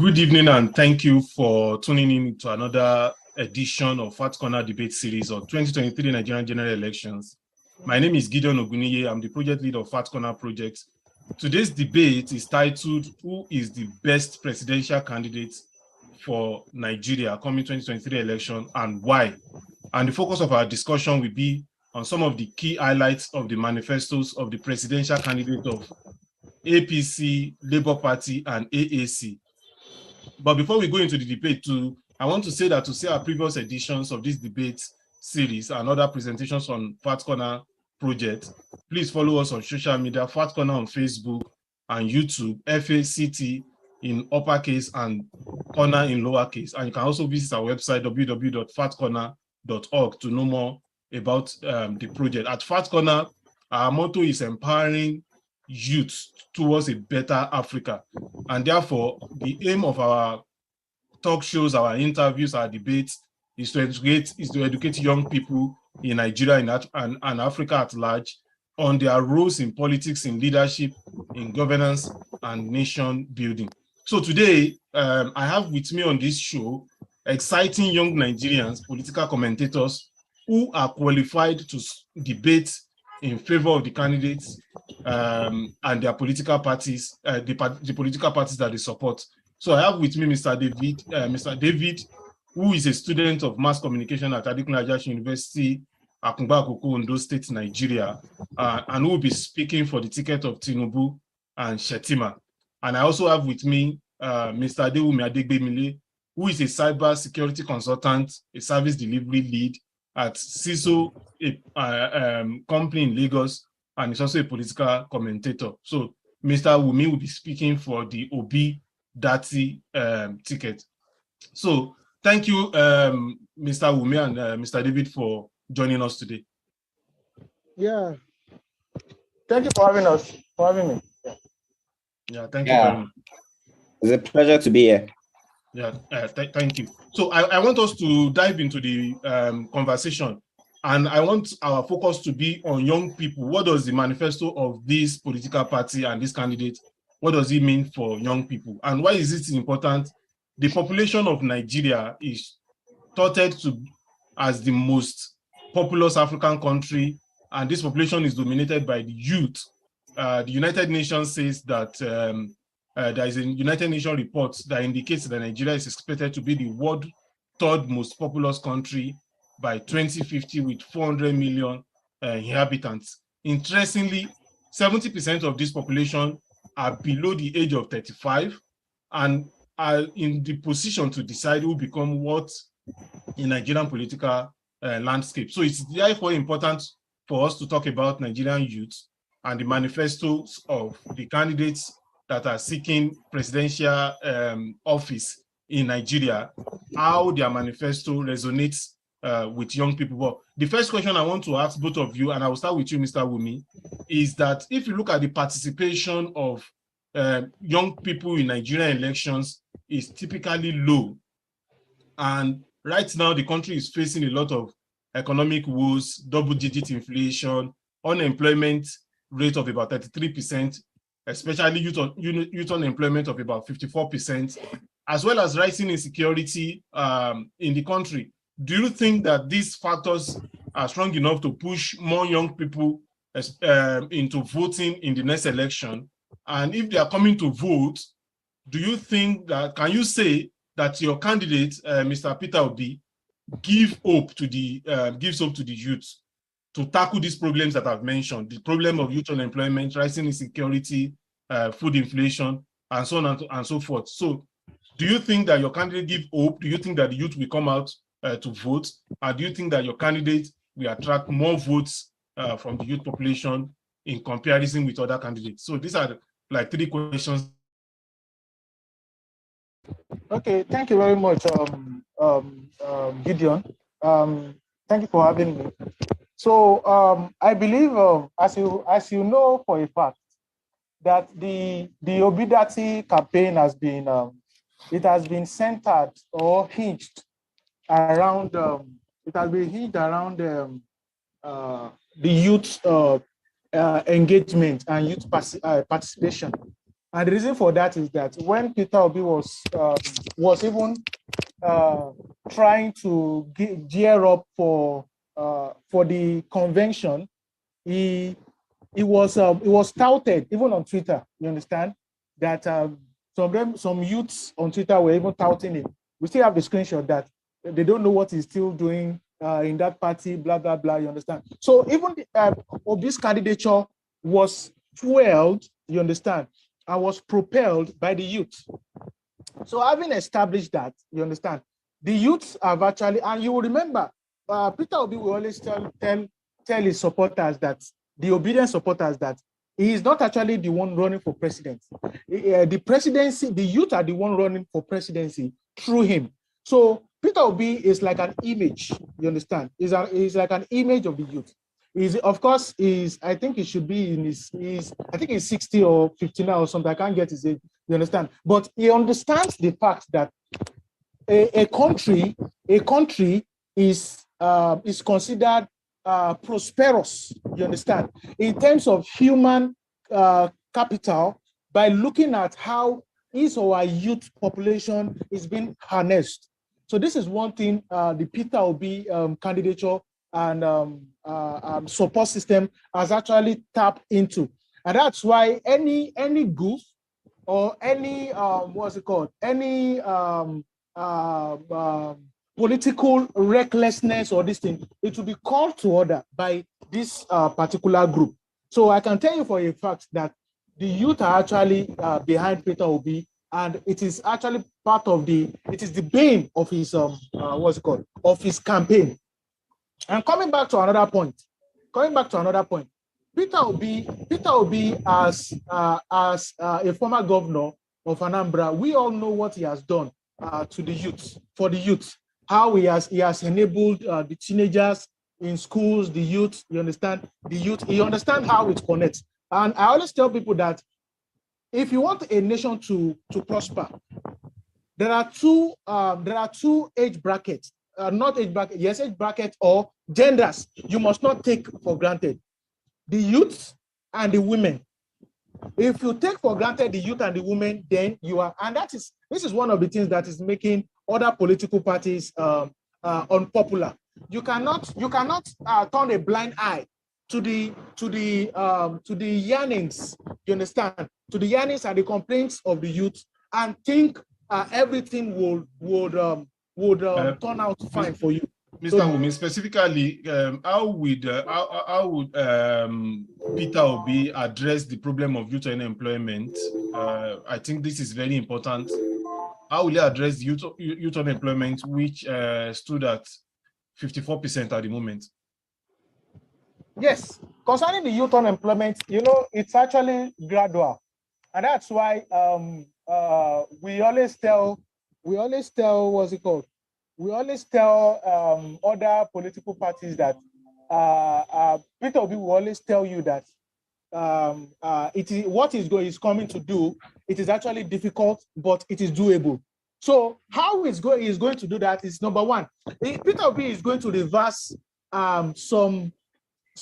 Good evening, and thank you for tuning in to another edition of Fat Corner Debate Series of 2023 Nigerian General Elections. My name is Gideon Oguniye. I'm the project lead of Fat Corner Project. Today's debate is titled, Who is the best presidential candidate for Nigeria coming 2023 election and why? And the focus of our discussion will be on some of the key highlights of the manifestos of the presidential candidate of APC, Labour Party, and AAC. But before we go into the debate, I want to say that to see our previous editions of this debate series and other presentations on Fat Corner Project, please follow us on social media, Fat Corner on Facebook and YouTube, FACT in uppercase and corner in lowercase. And you can also visit our website, www.fatcorner.org, to know more about the project. At Fat Corner, our motto is empowering youth towards a better Africa. And therefore, the aim of our talk shows, our interviews, our debates is to educate young people in Nigeria and Africa at large on their roles in politics, in leadership, in governance, and nation building. So today, I have with me on this show exciting young Nigerians, political commentators who are qualified to debate in favor of the candidates and their political parties, the political parties that they support. So I have with me Mr. David, who is a student of mass communication at Adekunle Ajayi University, Akungba Akoko, Ondo State, Nigeria, and who will be speaking for the ticket of Tinubu and Shetima. And I also have with me Mr. Adewumi Adegbemile, who is a cyber security consultant, a service delivery lead at CISO, a company in Lagos, and is also a political commentator. So Mr. Wumi will be speaking for the Obi Dati ticket. So thank you, Mr. Wumi and Mr. David, for joining us today. Yeah. Thank you for having us, for having me. Yeah, thank you very much. It's a pleasure to be here. Yeah, thank you. So I want us to dive into the conversation, and I want our focus to be on young people. What does the manifesto of this political party and this candidate, what does it mean for young people? And why is it important? The population of Nigeria is touted to as the most populous African country, and this population is dominated by the youth. The United Nations says that there is a United Nations report that indicates that Nigeria is expected to be the world's third most populous country by 2050 with 400 million inhabitants. Interestingly, 70% of this population are below the age of 35 and are in the position to decide who become what in Nigerian political landscape. So it's therefore important for us to talk about Nigerian youth and the manifestos of the candidates that are seeking presidential office in Nigeria, how their manifesto resonates with young people. But the first question I want to ask both of you, and I will start with you, Mr. Wumi, is that if you look at the participation of young people in Nigerian elections, is typically low. And right now, the country is facing a lot of economic woes, double-digit inflation, unemployment rate of about 33%, especially youth unemployment of about 54%, as well as rising insecurity in the country. Do you think that these factors are strong enough to push more young people into voting in the next election? And if they are coming to vote, do you think that, can you say that your candidate, Mr. Peter Obi, gives hope to the youth to tackle these problems that I've mentioned, the problem of youth unemployment, rising insecurity, food inflation, and so on and so forth? So do you think that your candidate gives hope? Do you think that the youth will come out to vote? Or do you think that your candidate will attract more votes from the youth population in comparison with other candidates? So these are like three questions. Okay, thank you very much, Gideon. Thank you for having me. So I believe, as you know for a fact, that the Obidati campaign has been centered or hinged around the youth engagement and youth participation. And the reason for that is that when Peter Obi was even trying to gear up for the convention, it was touted even on Twitter. You understand that some youths on Twitter were even touting him. We still have the screenshot that they don't know what he's still doing in that party, blah blah blah. You understand? So even Obi's candidature was fueled, you understand, and was propelled by the youth. So having established that, you understand, the youths have actually, and you will remember, Peter Obi will always tell his supporters, that the obedient supporters, that he is not actually the one running for president. The presidency, the youth are the one running for presidency through him. So Peter Obi is like an image, you understand? He's like an image of the youth. I think he should be in I think he's 60 or 59 or something. I can't get his age, you understand? But he understands the fact that a country is considered prosperous, you understand, in terms of human capital, by looking at how his or our youth population is being harnessed. So this is one thing the Peter Obi candidature and support system has actually tapped into. And that's why any goof or any what's it called, any political recklessness or this thing, it will be called to order by this particular group. So I can tell you for a fact that the youth are actually behind Peter Obi, and it is actually part of it is the bane of his of his campaign. And coming back to another point, Peter Obi as a former governor of Anambra, we all know what he has done to the youth, for the youth, how he has enabled the teenagers in schools, the youth, you understand, he understands how it connects. And I always tell people that if you want a nation to prosper, there are two age brackets, not age bracket, yes, age bracket or genders you must not take for granted: the youth and the women. If you take for granted the youth and the women, then you are, and this is one of the things that is making other political parties unpopular. You cannot turn a blind eye to the yearnings, you understand, to the yearnings and the complaints of the youth, and think everything would turn out fine for you. Mr. Wumi, specifically, how would Peter Obi address the problem of youth unemployment? I think this is very important. How will he address youth unemployment, which stood at 54% at the moment? Yes, concerning the youth unemployment, it's actually gradual, and that's why we always tell what's it called? We always tell other political parties that Peter Obi will always tell you that it is what he's coming to do. It is actually difficult, but it is doable. So how he's going to do that is, number one, Peter Obi is going to reverse some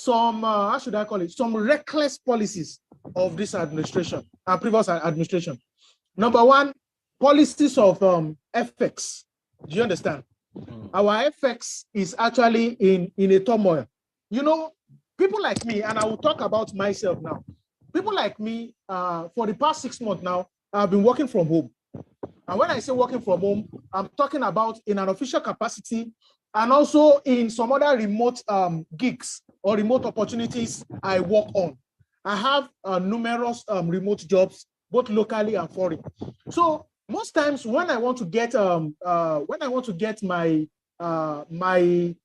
how should I call it, some reckless policies of this administration and previous administration. Number one, policies of FX. Do you understand? Our FX is actually in a turmoil. People like me, and I will talk about myself now. People like me, for the past 6 months now, I've been working from home. And when I say working from home, I'm talking about in an official capacity and also in some other remote gigs or remote opportunities I work on. I have numerous remote jobs, both locally and foreign. So most times when I want to get my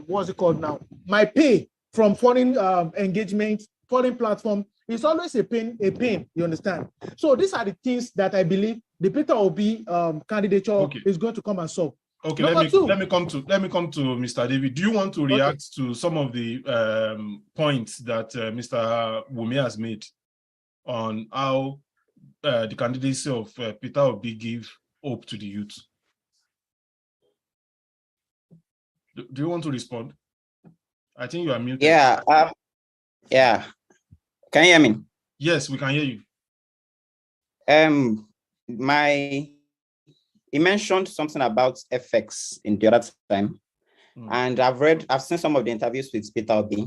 what's it called now, my pay from foreign engagement, foreign platform, it's always a pain, you understand? So these are the things that I believe the Peter Obi candidature is going to come and solve. Okay, let me come to Mr. David. Do you want to react to some of the points that Mr. Wumi has made on how the candidacy of Peter Obi give hope to the youth? Do you want to respond? I think you are muted. Yeah. Yeah. Can you hear me? Yes, we can hear you. He mentioned something about FX in the other time. And I've seen some of the interviews with Peter Obi.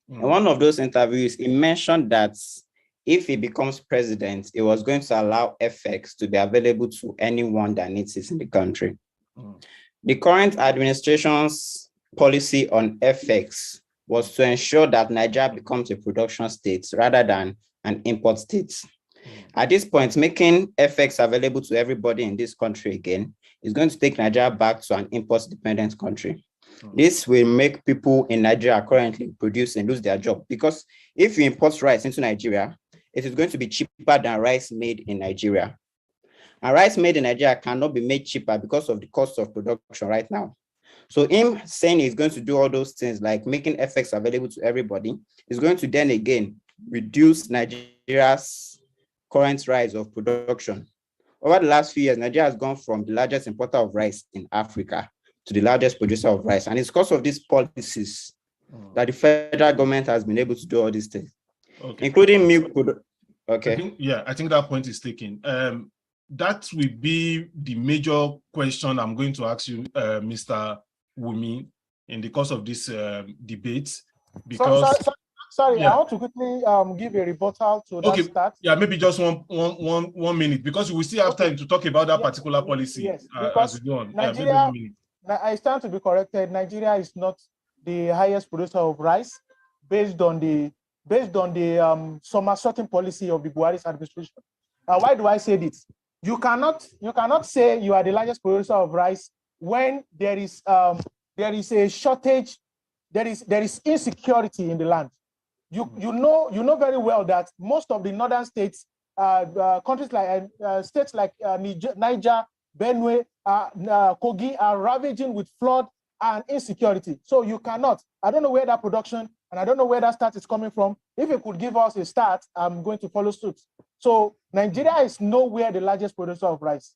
In one of those interviews, he mentioned that if he becomes president, he was going to allow FX to be available to anyone that needs it in the country. The current administration's policy on FX was to ensure that Nigeria becomes a production state rather than an import state. At this point, making FX available to everybody in this country again is going to take Nigeria back to an import-dependent country. This will make people in Nigeria currently producing lose their job, because if you import rice into Nigeria, it is going to be cheaper than rice made in Nigeria. And rice made in Nigeria cannot be made cheaper because of the cost of production right now. So him saying he's going to do all those things like making FX available to everybody is going to then again reduce Nigeria's current rise of production. Over the last few years, Nigeria has gone from the largest importer of rice in Africa to the largest producer of rice. And it's because of these policies that the federal government has been able to do all these things, including milk. I think that point is taken. That will be the major question I'm going to ask you, Mr. Wumi, in the course of this debate. Because sorry, I want to quickly give a rebuttal to that start. Yeah, maybe just one minute, because we still have time to talk about that particular policy. Yes, as we go on. Nigeria, maybe 1 minute. I stand to be corrected. Nigeria is not the highest producer of rice based on the somersaulting policy of the Buhari's administration. Why do I say this? You cannot say you are the largest producer of rice when there is a shortage, there is insecurity in the land. You know very well that most of the northern states, countries like states like Niger, Benue, Kogi are ravaging with flood and insecurity. So you cannot. I don't know where that production and I don't know where that start is coming from. If you could give us a start, I'm going to follow suit. So Nigeria is nowhere the largest producer of rice.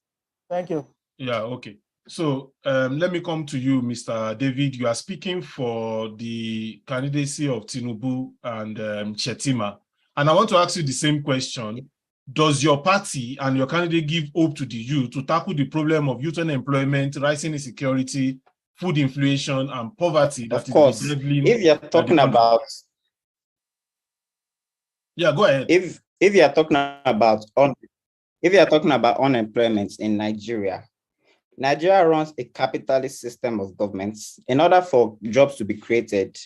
Thank you. Yeah, okay. So let me come to you, Mr. David. You are speaking for the candidacy of Tinubu and Chetima. And I want to ask you the same question. Does your party and your candidate give hope to the youth to tackle the problem of youth unemployment, rising insecurity, food inflation, and poverty? Of course, if you're talking about... Yeah, go ahead. If you're talking about unemployment in Nigeria, Nigeria runs a capitalist system of governments. In order for jobs to be created,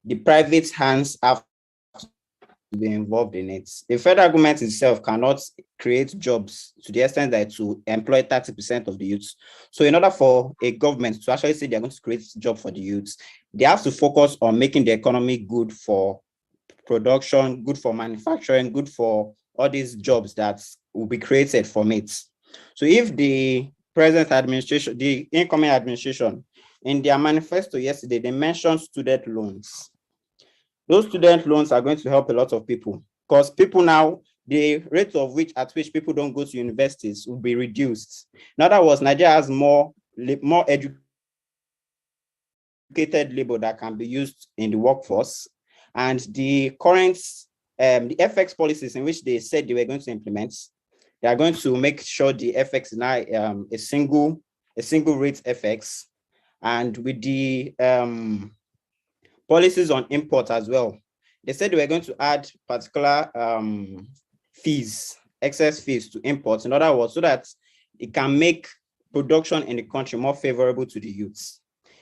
the private hands have to be involved in it. The federal government itself cannot create jobs to the extent that it will employ 30% of the youths. So in order for a government to actually say they're going to create a job for the youths, they have to focus on making the economy good for production, good for manufacturing, good for all these jobs that will be created from it. So if the present administration, the incoming administration, in their manifesto yesterday, they mentioned student loans. Those student loans are going to help a lot of people, because people now, the rate at which people don't go to universities will be reduced. In other words, Nigeria has more educated labor that can be used in the workforce. And the current, the FX policies in which they said they were going to implement, they are going to make sure the FX is now a single rate FX. And with the policies on import as well, they said they were going to add particular fees, excess fees to imports, in other words, so that it can make production in the country more favorable to the youths.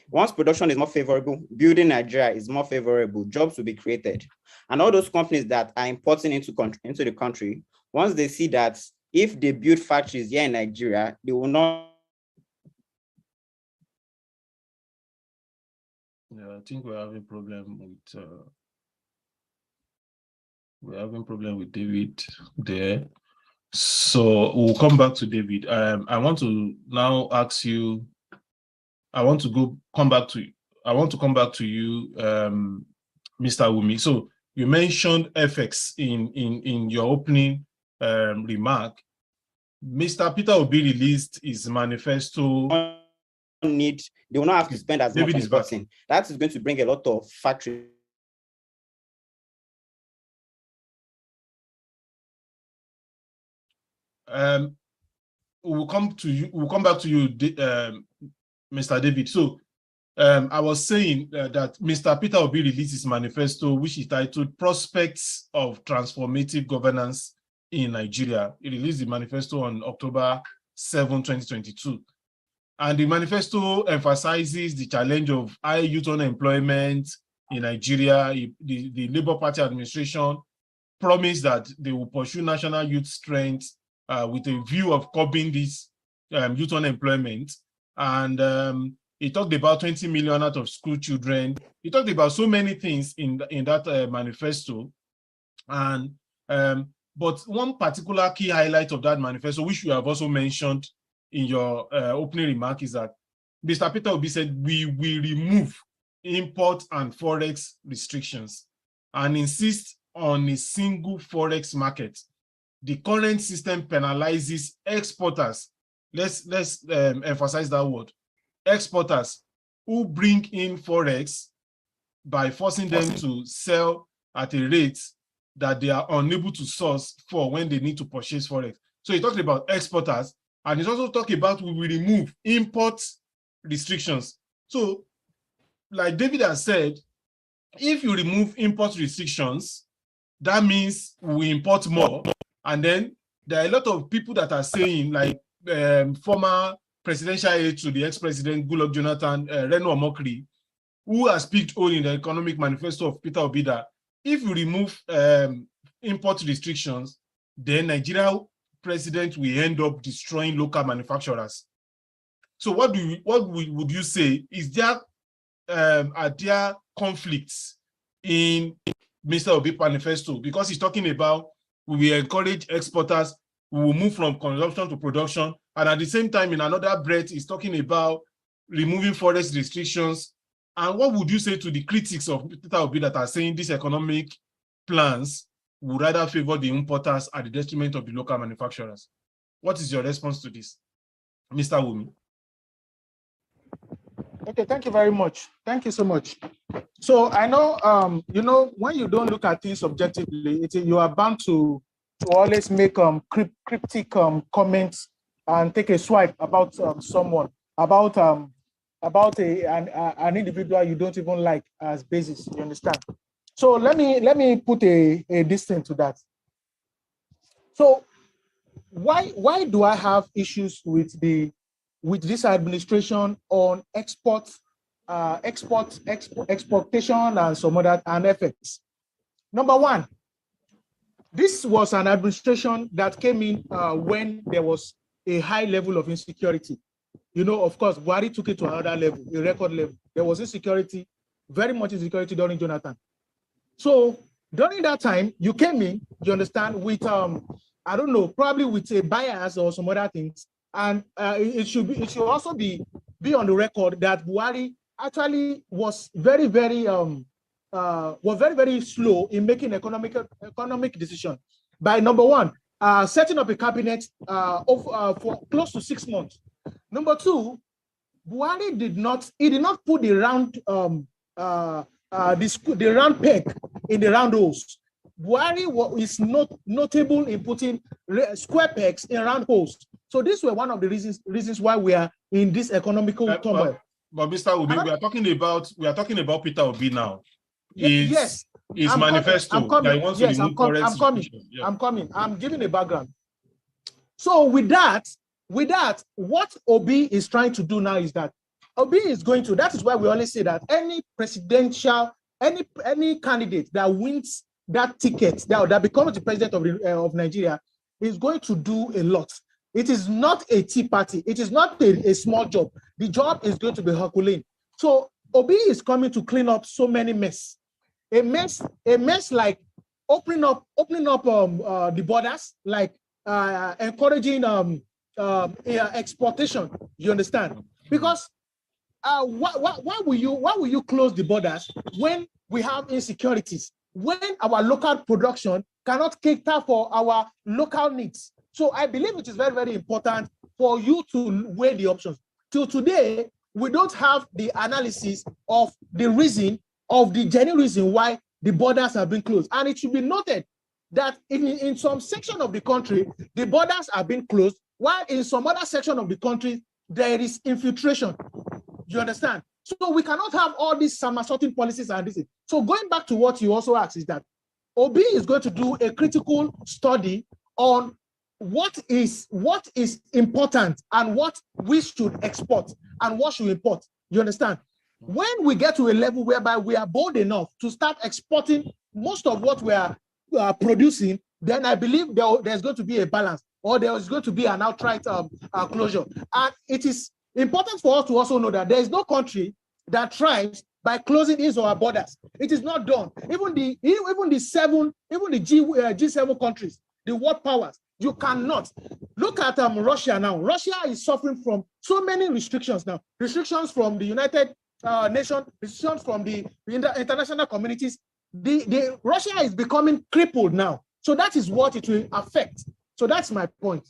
Once production is more favorable, building Nigeria is more favorable, jobs will be created. And all those companies that are importing into the country, once they see that if they build factories here in Nigeria, they will not... Yeah, I think we're having a problem with David there. So we'll come back to David. I want to now ask you, I want to come back to you, Mr. Wumi. So you mentioned FX in your opening remark. Mr. Peter Obi released his manifesto. They will not have to spend as much on importing. That is going to bring a lot of factories. we'll come to you. We'll come back to you, Mr. David. So I was saying that Mr. Peter Obi released his manifesto, which is titled "Prospects of Transformative Governance in Nigeria." He released the manifesto on October 7, 2022. And the manifesto emphasizes the challenge of high youth unemployment in Nigeria. The Labour Party administration promised that they will pursue national youth strength with a view of curbing this youth unemployment. And he talked about 20 million out of school children. He talked about so many things in that manifesto. And but one particular key highlight of that manifesto, which you have also mentioned in your opening remark, is that Mr. Peter Obi said we will remove import and forex restrictions and insist on a single forex market. The current system penalizes exporters. Let's emphasize that word. Exporters who bring in forex by forcing them to sell at a rate that they are unable to source for when they need to purchase forex. So he talked about exporters, and he's also talking about we will remove import restrictions. So, like David has said, if you remove import restrictions, that means we import more. And then there are a lot of people that are saying, like former presidential aide to the ex-president Goodluck Jonathan, Reno Omokri, who has picked on in the economic manifesto of Peter Obi, that if you remove import restrictions, then Nigeria president will end up destroying local manufacturers. So what would you say? Is there are there conflicts in Mr. Obi manifesto? Because he's talking about we will encourage exporters, we will move from consumption to production, and at the same time, in another breath, he's talking about removing forex restrictions. And what would you say to the critics of Peter Obi that are saying these economic plans would rather favor the importers at the detriment of the local manufacturers? What is your response to this, Mr. Wumi? Okay, thank you very much. Thank you so much. So I know, when you don't look at things objectively, you are bound to always make cryptic comments and take a swipe about someone, about an individual you don't even like as basis. You understand? So let me put a distance to that. So why do I have issues with this administration on exportation and some other effects? Number one, this was an administration that came in when there was a high level of insecurity. Of course, Buhari took it to another level, a record level. There was insecurity, very much insecurity during Jonathan. So during that time, you came in, you understand, with I don't know, probably with a bias or some other things. And it should also be on the record that Buhari actually was very, very slow in making economic decisions. By number one, setting up a cabinet for close to 6 months. Number two, Buhari did not put the round peg in the round holes. Buhari is not notable in putting square pegs in round holes. So these were one of the reasons why we are in this economical turmoil. But Mr. Obi, we are talking about Peter Obi now. Yes. His manifesto. I'm coming. I'm giving a background. So with that, what Obi is trying to do now is that Obi is going to. That is why we always say that any candidate that wins that ticket, that becomes the president of Nigeria, is going to do a lot. It is not a tea party. It is not a small job. The job is going to be Herculean. So Obi is coming to clean up so many mess. A mess like opening up the borders, like encouraging exportation. You understand? Because why will you close the borders when we have insecurities? When our local production cannot cater for our local needs? So I believe it is very, very important for you to weigh the options. Till today, we don't have the analysis of the genuine reason why the borders have been closed. And it should be noted that in some section of the country, the borders are being closed, while in some other section of the country, there is infiltration. You understand? So we cannot have all these somersaulting policies and this. So going back to what you also asked is that Obi is going to do a critical study on what is important and what we should export and what should import. You understand? When we get to a level whereby we are bold enough to start exporting most of what we are producing, then I believe there's going to be a balance, or there is going to be an outright closure. And it is important for us to also know that there is no country that thrives by closing his or her borders. It is not done. Even the G7 countries, the world powers, you cannot. Look at Russia now. Russia is suffering from so many restrictions now. Restrictions from the United Nations, restrictions from the international communities. The Russia is becoming crippled now. So that is what it will affect. So that's my point.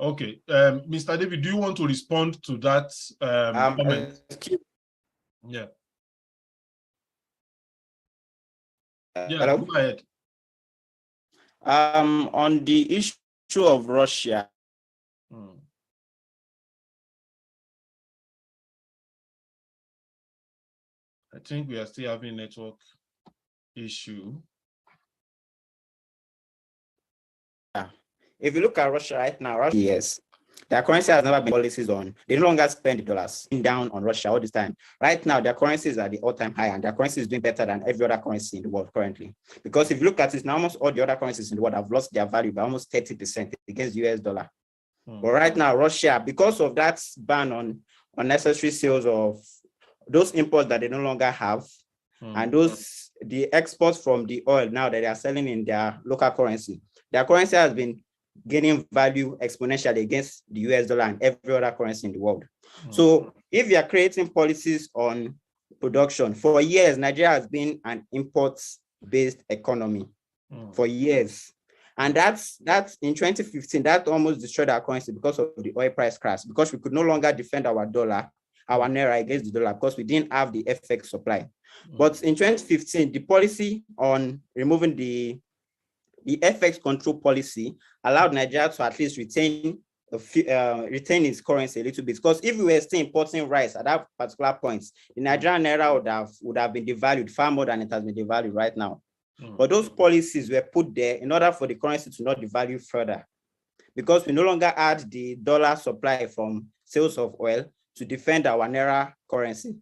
Okay. Mr. David, do you want to respond to that comment? Yeah. Hello? Go ahead. On the issue of Russia, I think we are still having network issue. If you look at Russia right now, Russia, yes, their currency has never been policies on. They no longer spend the dollars down on Russia all this time. Right now, their currencies are the all-time high, and their currency is doing better than every other currency in the world currently. Because if you look at it, now almost all the other currencies in the world have lost their value by almost 30% against the US dollar. But right now, Russia, because of that ban on unnecessary sales of those imports that they no longer have, and the exports from the oil now that they are selling in their local currency, their currency has been gaining value exponentially against the US dollar and every other currency in the world. So if you are creating policies on production, for years, Nigeria has been an imports-based economy for years. And that's in 2015, that almost destroyed our currency because of the oil price crash, because we could no longer defend our dollar, our naira against the dollar, because we didn't have the FX supply. But in 2015, the policy on removing the FX control policy allowed Nigeria to at least retain its currency a little bit. Because if we were still importing rice at that particular point, the Nigerian naira would have been devalued far more than it has been devalued right now. But those policies were put there in order for the currency to not devalue further, because we no longer had the dollar supply from sales of oil to defend our naira currency.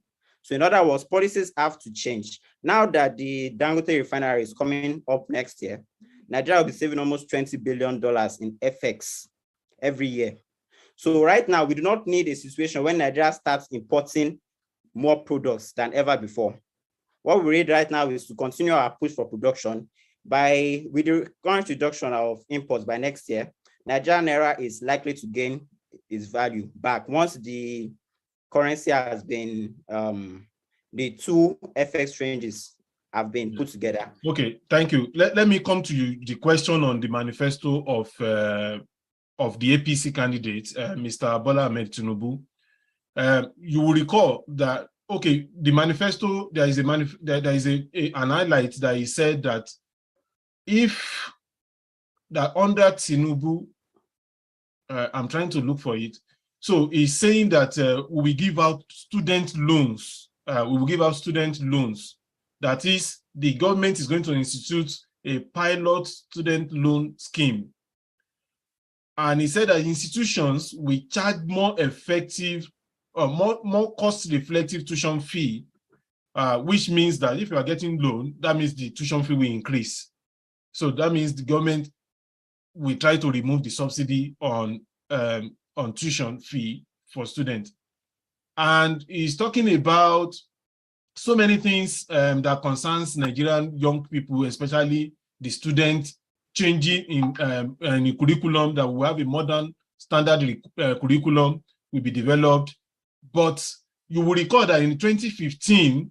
So in other words, policies have to change. Now that the Dangote refinery is coming up next year, Nigeria will be saving almost $20 billion in FX every year. So right now, we do not need a situation when Nigeria starts importing more products than ever before. What we need right now is to continue our push for production. With the current reduction of imports by next year, Nigerian naira is likely to gain its value back once the currency has been, the two FX ranges have been put together. Okay, thank you. Let me come to you, the question on the manifesto of the APC candidate, Mr. Bola Ahmed Tinubu. You will recall that, okay, the manifesto, there is an highlight that he said that under Tinubu, I'm trying to look for it. So he's saying that we give out student loans. We will give out student loans. That is, the government is going to institute a pilot student loan scheme. And he said that institutions will charge more effective, more cost-reflective tuition fee, which means that if you are getting loan, that means the tuition fee will increase. So that means the government will try to remove the subsidy on tuition fee for students. And he's talking about so many things that concerns Nigerian young people, especially the students, changing in the curriculum, that we have a modern standard curriculum will be developed. But you will recall that in 2015,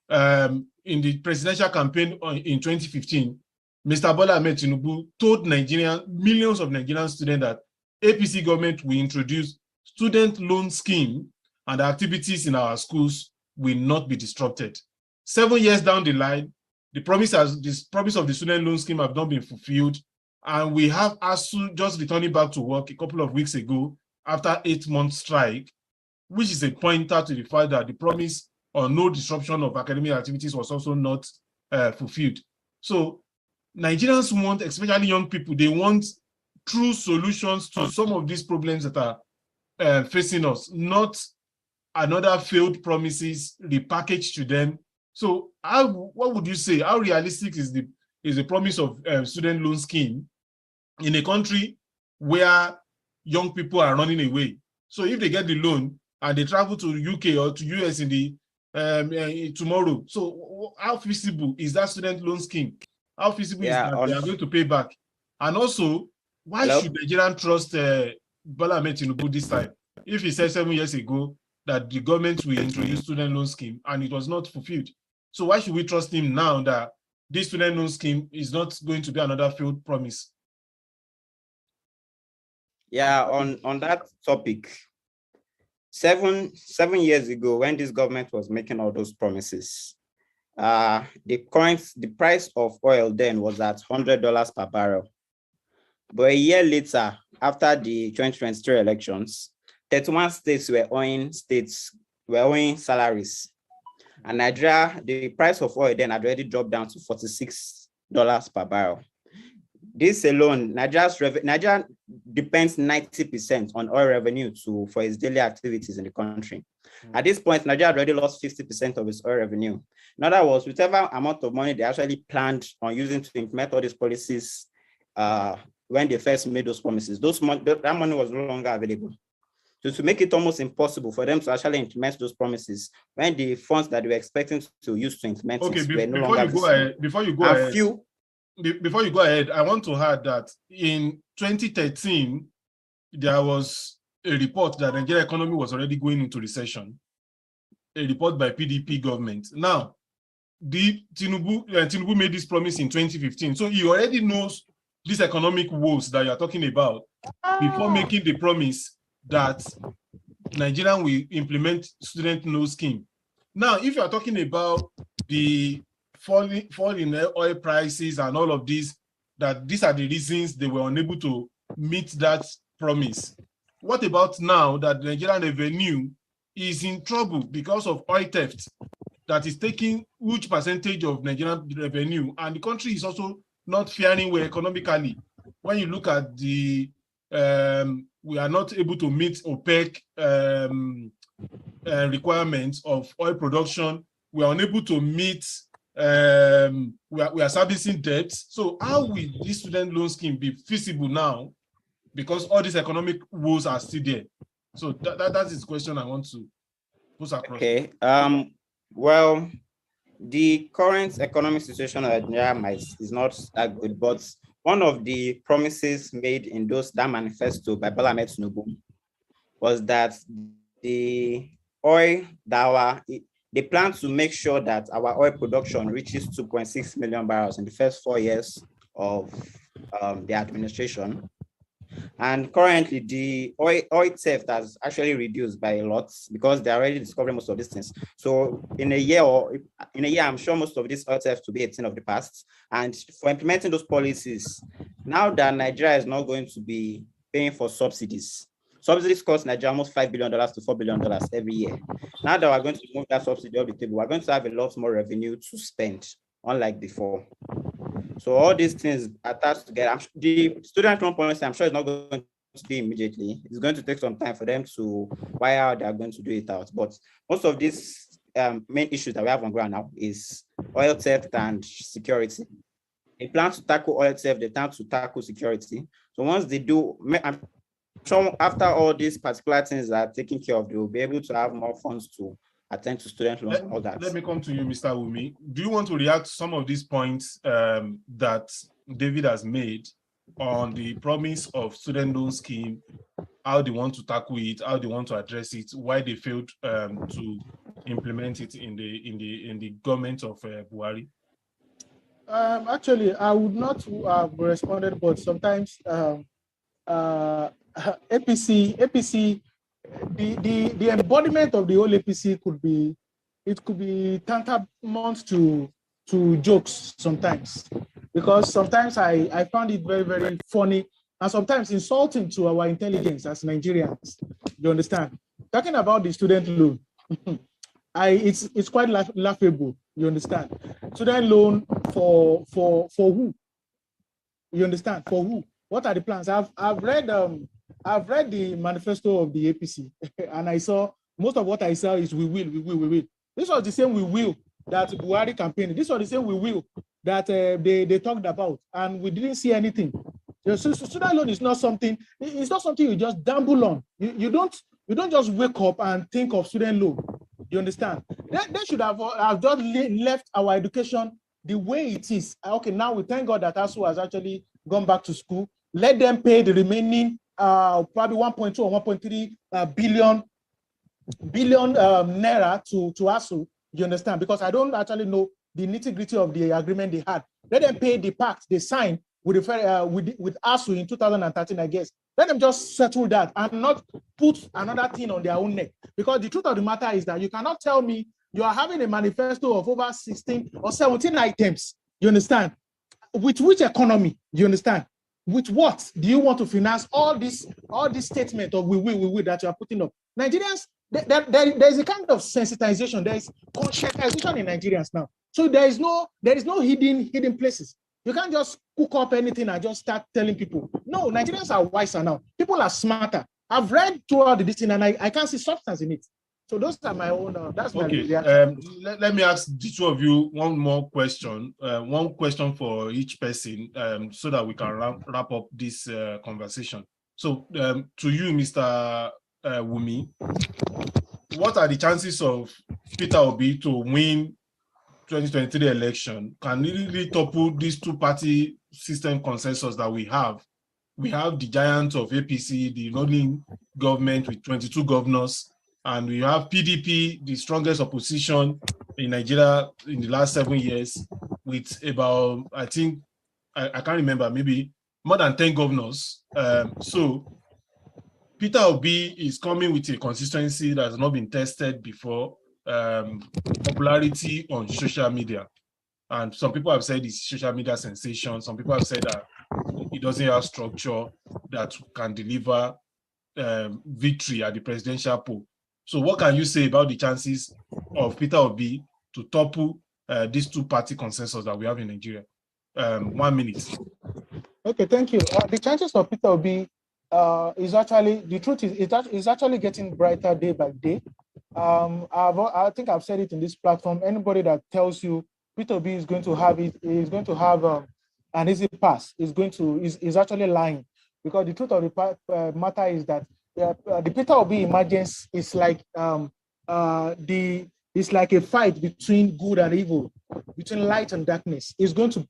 in the presidential campaign in 2015, Mr. Bola Ahmed Tinubu told millions of Nigerian students that APC government will introduce student loan scheme and activities in our schools will not be disrupted. 7 years down the line, the promise of the student loan scheme have not been fulfilled. And we have ASU just returning back to work a couple of weeks ago after 8-month strike, which is a pointer to the fact that the promise on no disruption of academic activities was also not fulfilled. So Nigerians want, especially young people, they want true solutions to some of these problems that are facing us, not another failed promises repackaged to them. So what would you say? How realistic is the promise of student loan scheme in a country where young people are running away? So if they get the loan and they travel to UK or to US in the tomorrow, so how feasible is that student loan scheme? How feasible is that they are going to pay back? And also, why should Nigerians trust Bola Ahmed Tinubu this time? If he said 7 years ago that the government will introduce student loan scheme and it was not fulfilled, so why should we trust him now that this student loan scheme is not going to be another failed promise? Yeah, on that topic, seven years ago, when this government was making all those promises, the price of oil then was at $100 per barrel. But a year later, after the 2023 elections, 31 states were owing salaries. And Nigeria, the price of oil then had already dropped down to $46 per barrel. This alone, Nigeria depends 90% on oil revenue for its daily activities in the country. At this point, Nigeria had already lost 50% of its oil revenue. In other words, whatever amount of money they actually planned on using to implement all these policies, when they first made those promises, that money was no longer available. So to make it almost impossible for them to actually implement those promises, when the funds that they were expecting to use to implement it were no longer visible. Before you go ahead, I want to add that in 2013, there was a report that the Nigerian economy was already going into recession, a report by PDP government. Now, Tinubu made this promise in 2015, so he already knows these economic woes that you're talking about before making the promise that Nigeria will implement student loan scheme. Now, if you are talking about the fall in oil prices and all of these, that these are the reasons they were unable to meet that promise. What about now that the Nigerian revenue is in trouble because of oil theft that is taking huge percentage of Nigerian revenue, and the country is also not faring well economically? When you look at the we are not able to meet OPEC requirements of oil production. We are unable to meet, we are servicing debts. So how will this student loan scheme be feasible now? Because all these economic woes are still there. So that is the question I want to put across. Okay. Well, the current economic situation at Nigeria is not that good, but one of the promises made in that manifesto by Bola Ahmed Tinubu was that they plan to make sure that our oil production reaches 2.6 million barrels in the first 4 years of the administration. And currently, the oil theft has actually reduced by a lot because they're already discovering most of these things. So in a year, I'm sure most of this oil theft will be a thing of the past. And for implementing those policies, now that Nigeria is not going to be paying for subsidies cost Nigeria almost $5 billion to $4 billion every year. Now that we're going to move that subsidy off the table, we're going to have a lot more revenue to spend, unlike before. So all these things attached together. The student loan policy, I'm sure it's not going to be immediately. It's going to take some time for them to wire how they are going to do it out. But most of these main issues that we have on ground now is oil theft and security. They plan to tackle oil theft, they plan to tackle security. So once they do, I'm sure after all these particular things are taken care of, they will be able to have more funds to attend to student loans and all that. Let me come to you, Mr. Wumi. Do you want to react to some of these points that David has made on the promise of student loan scheme, how they want to tackle it, how they want to address it, why they failed to implement it in the government of Buhari? Actually, I would not have responded, but sometimes APC, the embodiment of the whole APC could be tantamount to to jokes sometimes, because sometimes I found it very, very funny and sometimes insulting to our intelligence as Nigerians. You understand? Talking about the student loan, it's quite laughable. You understand? Student loan for who? You understand? For who? What are the plans? I've read the manifesto of the APC, and I saw most of what I saw is we will. This was the same we will that Buhari campaign. This was the same we will that they talked about, and we didn't see anything. So student loan is not something. It's not something you just gamble on. You don't just wake up and think of student loan. You understand? They should have just left our education the way it is. Okay, now we thank God that ASU has actually gone back to school. Let them pay the remaining probably 1.2 or 1.3 billion naira to ASU. You understand? Because I don't actually know the nitty-gritty of the agreement they had. Let them pay the pact they signed with ASU in 2013, I guess. Let them just settle that and not put another thing on their own neck. Because the truth of the matter is that you cannot tell me you are having a manifesto of over 16 or 17 items. You understand? With which economy? You understand? With what do you want to finance all this statement of we will that you are putting up? Nigerians, there is a kind of sensitization, there is conscientization in Nigerians now. So there is no hidden places. You can't just cook up anything and just start telling people. No, Nigerians are wiser now. People are smarter. I've read throughout this thing and I can't see substance in it. So those are my own. That's my reaction. Let me ask the two of you one more question. One question for each person, so that we can wrap up this conversation. So to you, Mr. Wumi, what are the chances of Peter Obi to win 2023 election? Can we really topple these two-party system consensus that we have? We have the giant of APC, the ruling government with 22 governors, and we have PDP, the strongest opposition in Nigeria in the last 7 years, with about, I think, I can't remember, maybe more than 10 governors. So Peter Obi is coming with a consistency that has not been tested before, popularity on social media. And some people have said it's social media sensation. Some people have said that it doesn't have structure that can deliver victory at the presidential poll. So what can you say about the chances of Peter Obi to topple these two-party consensus that we have in Nigeria? 1 minute. Okay, thank you. The chances of Peter Obi is actually, the truth is actually getting brighter day by day. I think I've said it in this platform. Anybody that tells you Peter Obi is going to have an easy pass is actually lying, because the truth of the matter is that the Peter Obi emergence is like it's like a fight between good and evil, between light and darkness. It's going to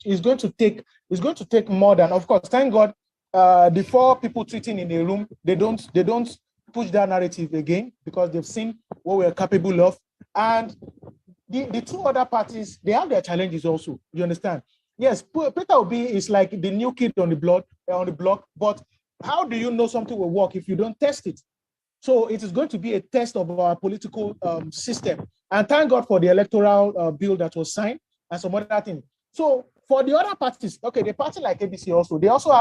take more than, of course, thank God, the 4 people tweeting in a room, they don't push that narrative again, because they've seen what we're capable of. And the 2 other parties, they have their challenges also. You understand? Yes, Peter Obi is like the new kid on the block, but how do you know something will work if you don't test it? So it is going to be a test of our political system. And thank God for the electoral bill that was signed and some other things. So for the other parties, okay, the party like ABC also, they also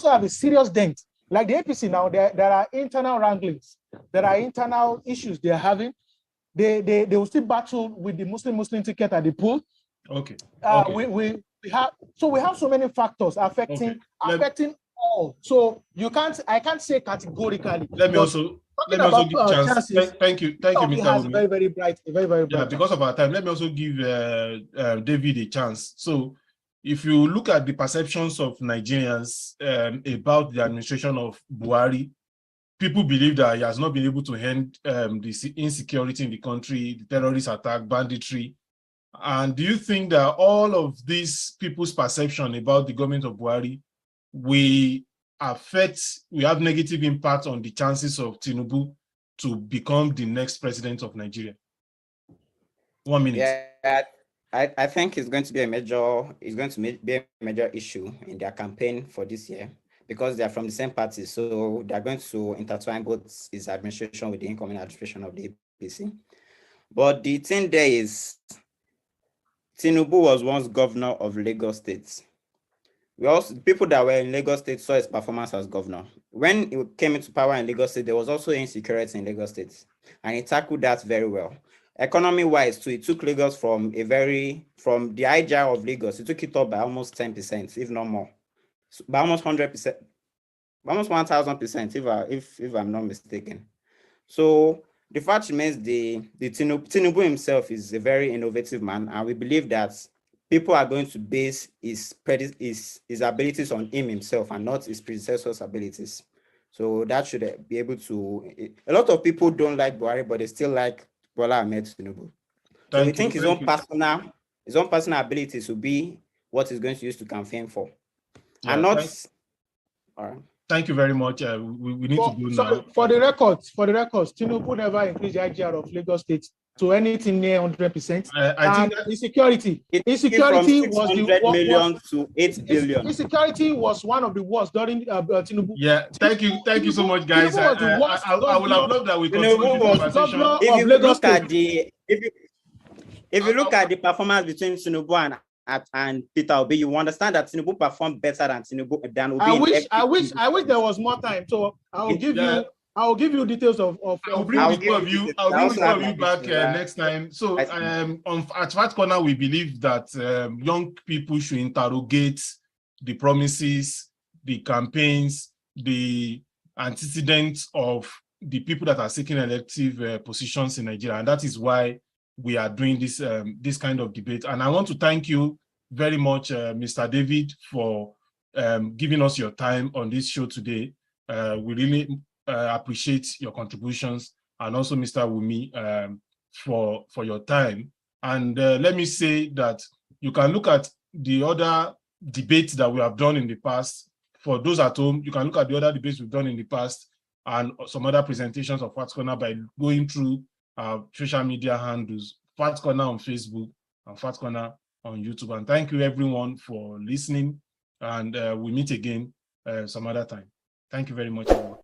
have a serious dent. Like the APC now, there are internal wranglings, there are internal issues they are having. They will still battle with the Muslim ticket at the poll. Okay. We have so many factors affecting all. So I can't say categorically. Let me also give chance. Thank you, Mr. Wumi. Very, very bright. Yeah, because of our time, let me also give David a chance. So if you look at the perceptions of Nigerians about the administration of Buhari, people believe that he has not been able to end the insecurity in the country, the terrorist attack, banditry. And do you think that all of these people's perception about the government of Buhari will have negative impact on the chances of Tinubu to become the next president of Nigeria? 1 minute. Yeah, I think it's going to be a major issue in their campaign for this year, because they are from the same party. So they're going to intertwine both his administration with the incoming administration of the APC. But the thing there is, Tinubu was once governor of Lagos State. People that were in Lagos State saw his performance as governor. When he came into power in Lagos State, there was also insecurity in Lagos State, and he tackled that very well. Economy-wise, too, it took Lagos from the IGR of Lagos, it took it up by almost 10%, if not more, so by almost 100%, almost 1,000%, if I'm not mistaken. So the fact remains, the Tinubu himself is a very innovative man, and we believe that people are going to base his abilities on him himself and not his predecessor's abilities. So that should be able to. A lot of people don't like Buhari, but they still like Bola Ahmed Tinubu. So we think his own personal abilities will be what he's going to use to campaign for, and not. All right. Thank you very much. We need to go now. For the records, Tinubu never increased the IGR of Lagos State to anything near 100%. I think insecurity was the million to 8 billion. Insecurity was one of the worst during Tinubu. Yeah, thank you so much, guys. I would have loved that we continue the conversation. If you look at the performance between Tinubu and Peter Obi, you understand that Tinubu performed better than Obi. I wish there was more time. So I will give you details of. I'll bring the two of you back next time. So at Fat Corner, we believe that young people should interrogate the promises, the campaigns, the antecedents of the people that are seeking elective positions in Nigeria, and that is why we are doing this kind of debate. And I want to thank you very much, Mr. David, for giving us your time on this show today. We really appreciate your contributions, and also Mr. Wumi for your time. And let me say that you can look at the other debates that we have done in the past. For those at home, you can look at the other debates we've done in the past and some other presentations of Fat Corner by going through social media handles, Fat Corner on Facebook and Fat Corner on YouTube. And thank you everyone for listening, and we'll meet again some other time. Thank you very much, everyone.